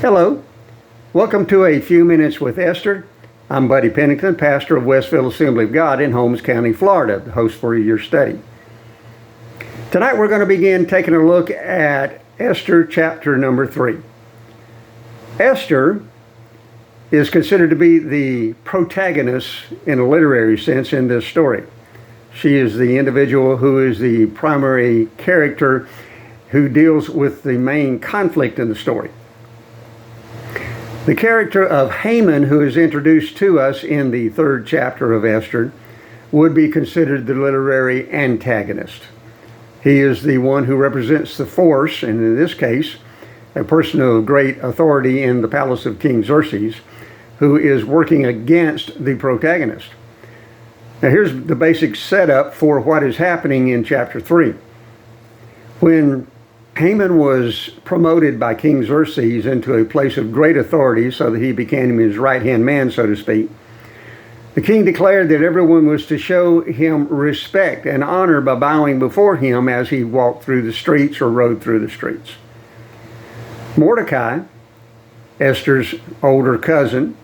Hello, welcome to A Few Minutes with Esther. I'm Buddy Pennington, pastor of Westville Assembly of God in Holmes County, Florida, the host for your study. Tonight we're going to begin taking a look at Esther chapter number 3. Esther is considered to be the protagonist in a literary sense in this story. She is the individual who is the primary character who deals with the main conflict in the story. The character of Haaman, who is introduced to us in the 3rd chapter of Esther, would be considered the literary antagonist. He is the one who represents the force, and in this case, a person of great authority in the palace of King Xerxes, who is working against the protagonist. Now here's the basic setup for what is happening in chapter 3. When Haaman was promoted by King Xerxes into a place of great authority so that he became his right-hand man, so to speak, the king declared that everyone was to show him respect and honor by bowing before him as he walked through the streets or rode through the streets. Mordecai, Esther's older cousin,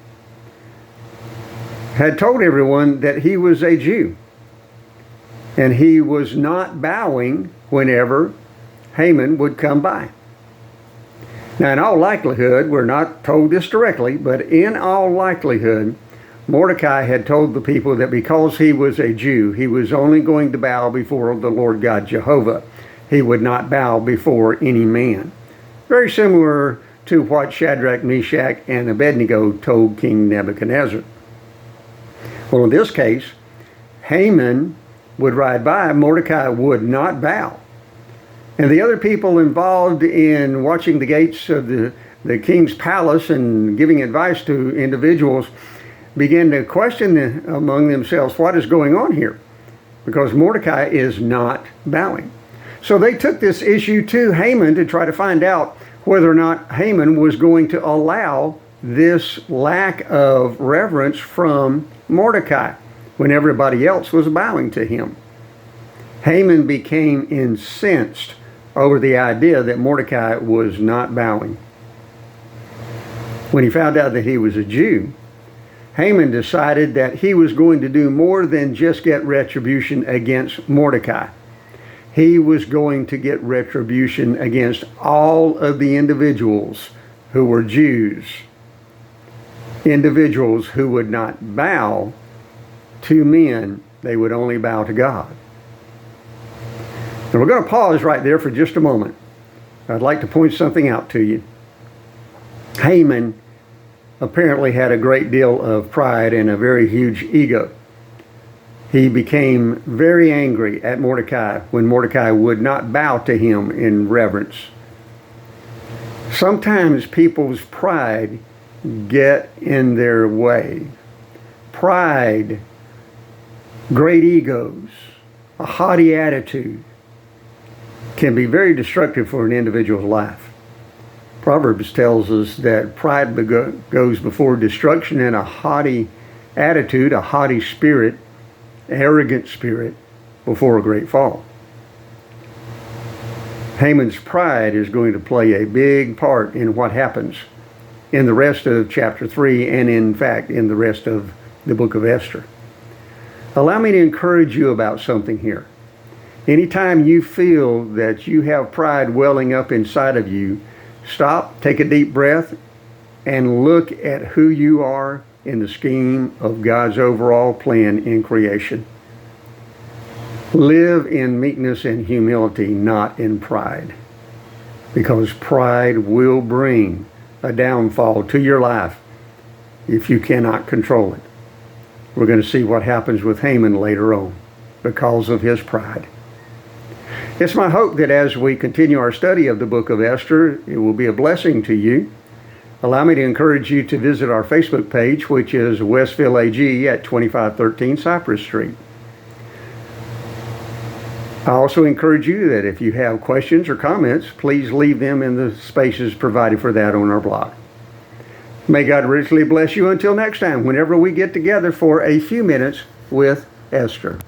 had told everyone that he was a Jew, and he was not bowing whenever Haaman would come by. Now, in all likelihood, we're not told this directly, but in all likelihood, Mordecai had told the people that because he was a Jew, he was only going to bow before the Lord God Jehovah. He would not bow before any man. Very similar to what Shadrach, Meshach, and Abednego told King Nebuchadnezzar. Well, in this case, Haaman would ride by, Mordecai would not bow. And the other people involved in watching the gates of the king's palace and giving advice to individuals began to question among themselves what is going on here, because Mordecai is not bowing. So they took this issue to Haaman to try to find out whether or not Haaman was going to allow this lack of reverence from Mordecai when everybody else was bowing to him. Haaman became incensed over the idea that Mordecai was not bowing. When he found out that he was a Jew, Haaman decided that he was going to do more than just get retribution against Mordecai. He was going to get retribution against all of the individuals who were Jews, individuals who would not bow to men, they would only bow to God. And we're going to pause right there for just a moment. I'd like to point something out to you. Haaman apparently had a great deal of pride and a very huge ego. He became very angry at Mordecai when Mordecai would not bow to him in reverence. Sometimes people's pride get in their way. Pride, great egos, a haughty attitude can be very destructive for an individual's life. Proverbs tells us that pride goes before destruction, and a haughty attitude, a haughty spirit, arrogant spirit before a great fall. Haman's pride is going to play a big part in what happens in the rest of chapter 3 and in fact in the rest of the book of Esther. Allow me to encourage you about something here. Anytime you feel that you have pride welling up inside of you, stop, take a deep breath, and look at who you are in the scheme of God's overall plan in creation. Live in meekness and humility, not in pride, because pride will bring a downfall to your life if you cannot control it. We're going to see what happens with Haaman later on because of his pride. It's my hope that as we continue our study of the book of Esther, it will be a blessing to you. Allow me to encourage you to visit our Facebook page, which is Westville AG at 2513 Cypress Street. I also encourage you that if you have questions or comments, please leave them in the spaces provided for that on our blog. May God richly bless you until next time, whenever we get together for A Few Minutes with Esther.